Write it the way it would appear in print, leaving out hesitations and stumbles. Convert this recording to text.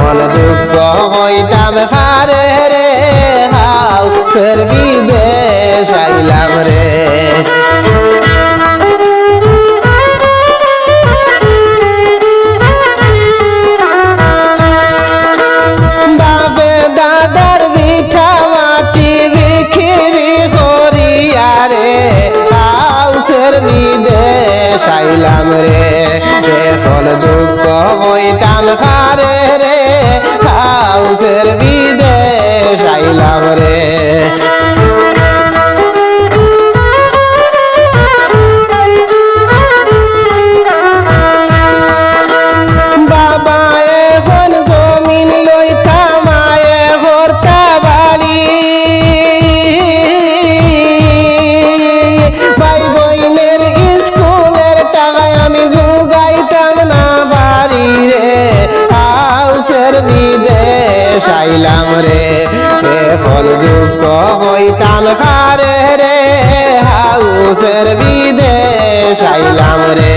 এখন দুঃখ হইতাম হারে রে হাউসের বিদেশ আইলাম রে বাপে দাদার ভিটা মাটি বিক্রি করিয়া রে হাউসের বিদেশ আইলাম রে এখন দুঃখ হইতাম হারে রে হাউসের বিদেশ আইলাম রে বাবা এখন জমিন লইতা মায়ে ভর্তা বাড়ি ভাই বইনের স্কুলের টাকায় আমি জোগাইতাম না বাড়ি রে হাউসের বিদেশ আইলাম রে এখন দুঃখ হইতাম হারে রে হাউসের বিদেশ আইলাম রে